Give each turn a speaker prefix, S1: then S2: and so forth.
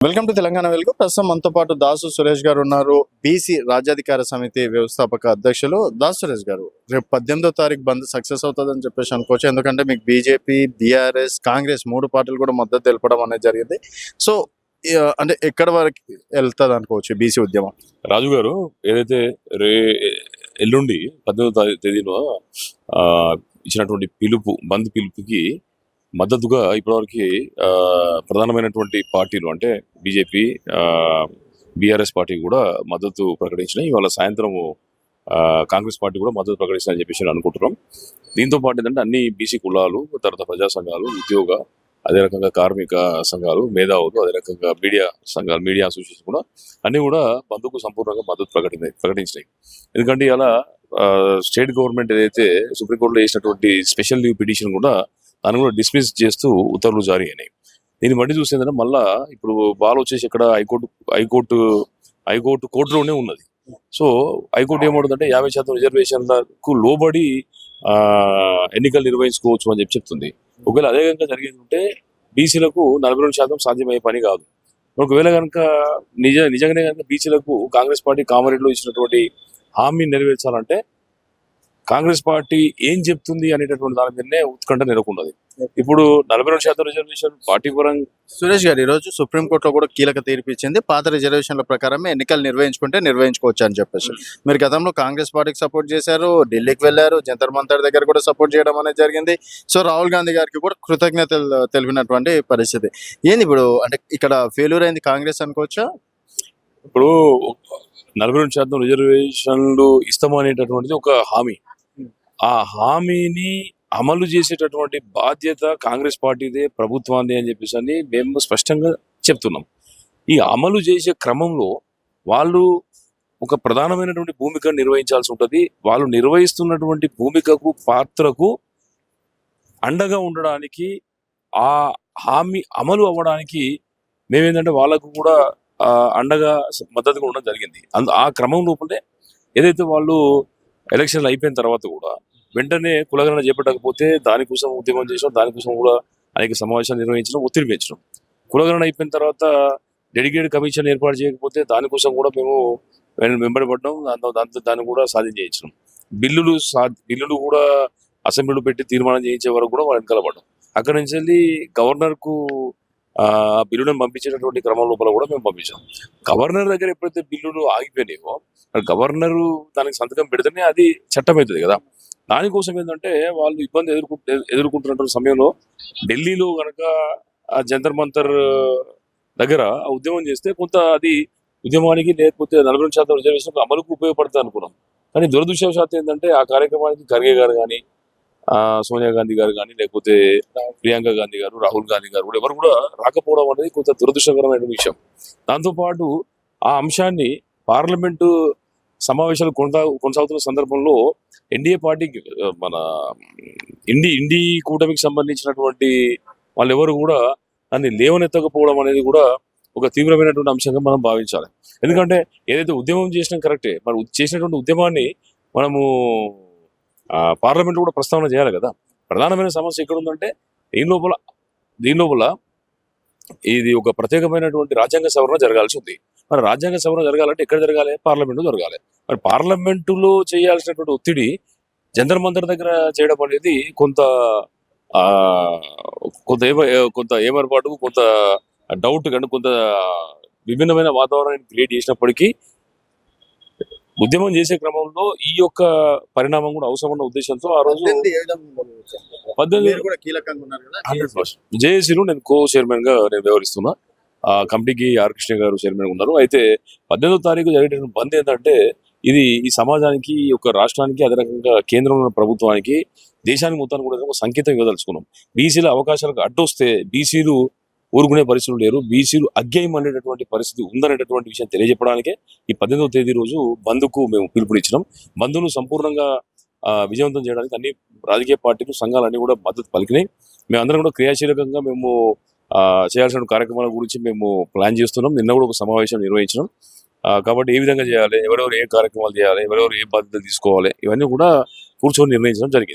S1: Welcome to Telangana వెలుగు. ప్రస్తుతం మనతో పాటు దాసు సురేష్ గారు ఉన్నారు. బీసీ రాజ్యాధికార సమితి వ్యవస్థాపక అధ్యక్షులు దాసు సురేష్ గారు. రేపు 18వ తారీఖు బంద్ సక్సెస్ అవుతుందని చెప్పేసి అనుకోవచ్చు. ఎందుకంటే మీకు బీజేపీ, బీఆర్ఎస్, కాంగ్రెస్ 3 పార్టీలు కూడా మద్దతు తెలపడం అనేది జరిగింది. సో అంటే ఎక్కడ వరకు వెళ్తుంది అనుకోవచ్చు బీసీ ఉద్యమం?
S2: రాజు గారు ఏదైతే ఎల్లుండి 18వ తేదీన ఇచ్చినటువంటి బంద్ పిలుపుకి మద్దతుగా ఇప్పటివరకు ప్రధానమైనటువంటి పార్టీలు అంటే బీజేపీ, బీఆర్ఎస్ పార్టీ కూడా మద్దతు ప్రకటించినాయి. ఇవాళ సాయంత్రం కాంగ్రెస్ పార్టీ కూడా మద్దతు ప్రకటించాలని చెప్పేసి అనుకుంటున్నాం. దీంతో పాటు ఏంటంటే అన్ని బీసీ కులాలు, తర్వాత ప్రజా సంఘాలు, ఉద్యోగ, అదే రకంగా కార్మిక సంఘాలు, మేధావులు, అదే రకంగా మీడియా సంఘాలు, మీడియా అసోసియేషన్ కూడా అన్ని కూడా బంద్కు సంపూర్ణంగా మద్దతు ప్రకటించినాయి. ఎందుకంటే ఇలా స్టేట్ గవర్నమెంట్ ఏదైతే సుప్రీంకోర్టులో వేసినటువంటి స్పెషల్ లీవ్ పిటిషన్ కూడా దాన్ని కూడా డిస్మిస్ చేస్తూ ఉత్తర్వులు జారీ అయినాయి. దీన్ని బట్టి చూసేందంటే మళ్ళా ఇప్పుడు బాల్ వచ్చేసి ఇక్కడ హైకోర్టు కోర్టులోనే ఉన్నది. సో హైకోర్టు ఏమవుతుందంటే 50% రిజర్వేషన్లకు లోబడి ఎన్నికలు నిర్వహించుకోవచ్చు అని చెప్తుంది. ఒకవేళ అదే కనుక జరిగేది ఉంటే బీసీలకు 42% సాధ్యమయ్యే పని కాదు. ఒకవేళ కనుక నిజంగానే కనుక బీసీలకు కాంగ్రెస్ పార్టీ కామారెడ్డిలో ఇచ్చినటువంటి హామీని నెరవేర్చాలంటే కాంగ్రెస్ పార్టీ ఏం చెప్తుంది అనేటటువంటి దాని మీదనే ఉత్కంఠ నెలకొన్నది. ఇప్పుడు 42% రిజర్వేషన్ పార్టీ పరంగా
S1: సురేష్ గారు ఈరోజు సుప్రీంకోర్టులో కూడా కీలక తీర్పు ఇచ్చింది. పాత రిజర్వేషన్ల ప్రకారమే ఎన్నికలు నిర్వహించుకోవచ్చు అని చెప్పేసి. మీరు గతంలో కాంగ్రెస్ పార్టీకి సపోర్ట్ చేశారు, ఢిల్లీకి వెళ్ళారు, జంతర్ మంతర్ దగ్గర కూడా సపోర్ట్ చేయడం అనేది జరిగింది. సో రాహుల్ గాంధీ గారికి కూడా కృతజ్ఞతలు తెలిపినటువంటి పరిస్థితి ఏంది ఇప్పుడు? అంటే ఇక్కడ ఫెయిల్యూర్ అయింది కాంగ్రెస్ అనుకోవచ్చా?
S2: ఇప్పుడు 42% రిజర్వేషన్లు ఇస్తామనేటటువంటిది ఒక హామీ. ఆ హామీని అమలు చేసేటటువంటి బాధ్యత కాంగ్రెస్ పార్టీదే, ప్రభుత్వాన్ని అని చెప్పేసి మేము స్పష్టంగా చెప్తున్నాం. ఈ అమలు చేసే క్రమంలో వాళ్ళు ఒక ప్రధానమైనటువంటి భూమిక నిర్వహించాల్సి ఉంటుంది. వాళ్ళు నిర్వహిస్తున్నటువంటి భూమికకు, పాత్రకు అండగా ఉండడానికి, ఆ హామీ అమలు అవ్వడానికి మేమేంటంటే వాళ్ళకు కూడా అండగా మద్దతుగా ఉండడం జరిగింది. ఆ క్రమం లోపలే ఏదైతే వాళ్ళు ఎలక్షన్లు అయిపోయిన తర్వాత కూడా వెంటనే కులగణన చేపట్టకపోతే దానికోసం ఉద్యమం చేసినాం, దానికోసం కూడా అనేక సమావేశాలు నిర్వహించడం, ఒత్తిడి పెంచడం. కులగణన అయిపోయిన తర్వాత డెడికేటెడ్ కమిషన్ ఏర్పాటు చేయకపోతే దానికోసం కూడా మేము వెంబడబడ్డాం, దాన్ని కూడా సాధించేయించినాం. బిల్లులు కూడా అసెంబ్లీలో పెట్టి తీర్మానం చేయించే వరకు కూడా వాళ్ళు వెనకాల పడ్డాం. అక్కడి నుంచి వెళ్ళి గవర్నర్కు బిల్లులను పంపించేటటువంటి క్రమం లోపల కూడా మేము పంపించాం. గవర్నర్ దగ్గర ఎప్పుడైతే బిల్లులు ఆగిపోయినాయో గవర్నరు దానికి సంతకం పెడితేనే అది చట్టం అవుతుంది కదా. దానికోసం ఏంటంటే వాళ్ళు ఇబ్బంది ఎదుర్కొంటున్న సమయంలో ఢిల్లీలో కనుక ఆ జంతర్ మంతర్ దగ్గర ఉద్యమం చేస్తే కొంత అది ఉద్యమానికి లేకపోతే 42% రిజర్వేషన్ అమలుకు ఉపయోగపడుతుంది అనుకున్నాం. కానీ దురదృష్టవశాత్తు ఏంటంటే ఆ కార్యక్రమానికి ఖర్గే గారు కానీ, సోనియా గాంధీ గారు కానీ, లేకపోతే ప్రియాంక గాంధీ గారు, రాహుల్ గాంధీ గారు కూడా ఎవరు కూడా రాకపోవడం అనేది కొంత దురదృష్టకరమైన విషయం. దాంతోపాటు ఆ అంశాన్ని పార్లమెంటు సమావేశాలు కొనసాగుతున్న సందర్భంలో ఎన్డీఏ పార్టీకి మన ఇండి కూటమికి సంబంధించినటువంటి వాళ్ళు ఎవరు కూడా దాన్ని లేవనెత్తకపోవడం అనేది కూడా ఒక తీవ్రమైనటువంటి అంశంగా మనం భావించాలి. ఎందుకంటే ఏదైతే ఉద్యమం చేసినా కరెక్టే, మరి చేసినటువంటి ఉద్యమాన్ని మనము పార్లమెంట్ కూడా ప్రస్తావన చేయాలి కదా. ప్రధానమైన సమస్య ఎక్కడ ఉందంటే దీని లోపల ఇది ఒక ప్రత్యేకమైనటువంటి రాజ్యాంగ సవరణ జరగాల్సి ఉంది. మరి రాజ్యాంగ సవరణ జరగాలంటే ఎక్కడ జరగాలి? పార్లమెంటు జరగాలి. మరి పార్లమెంటులో చేయాల్సినటువంటి ఒత్తిడి జంతర్ మంతర్ దగ్గర చేయడం అనేది కొంత ఏమర్పాటు, కొంత డౌట్ కానీ కొంత విభిన్నమైన వాతావరణాన్ని క్రియేట్ చేసినప్పటికీ ఉద్యమం చేసే క్రమంలో ఈ యొక్క పరిణామం కూడా అవసరమైన ఉద్దేశంతో ఆ రోజు 100% జేఏసీలో నేను కో చైర్మన్ గా నేను వ్యవహరిస్తున్నా. ఆ కమిటీకి ఆర్ కృష్ణ గారు చైర్మన్ ఉన్నారు. అయితే 18వ తారీఖు జరిగేటువంటి బంద్ ఏంటంటే ఇది ఈ సమాజానికి, ఈ యొక్క రాష్ట్రానికి, అదే రకంగా కేంద్రంలో ప్రభుత్వానికి, దేశానికి మొత్తానికి కూడా ఒక సంకేతం ఇవ్వదలుచుకున్నాం. బీసీల అవకాశాలకు అడ్డొస్తే బీసీలు ఊరుకునే పరిస్థితులు లేరు, బీసీలు అగ్గేయం అనేటటువంటి పరిస్థితి ఉందనేటటువంటి విషయం తెలియజెప్పడానికే ఈ 18వ తేదీ రోజు బంద్కు మేము పిలుపునిచ్చినాం. బంద్ను సంపూర్ణంగా విజయవంతం చేయడానికి అన్ని రాజకీయ పార్టీలు, సంఘాలన్నీ కూడా మద్దతు పలికినాయి. మేమందరం కూడా క్రియాశీలకంగా మేము చేయాల్సిన కార్యక్రమాల గురించి మేము ప్లాన్ చేస్తున్నాం. నిన్న కూడా ఒక సమావేశం నిర్వహించినాం. కాబట్టి ఏ విధంగా చేయాలి, ఎవరెవరు ఏ కార్యక్రమాలు చేయాలి, ఎవరెవరు ఏ బాధ్యతలు తీసుకోవాలి, ఇవన్నీ కూడా కూర్చొని నిర్ణయించడం జరిగింది.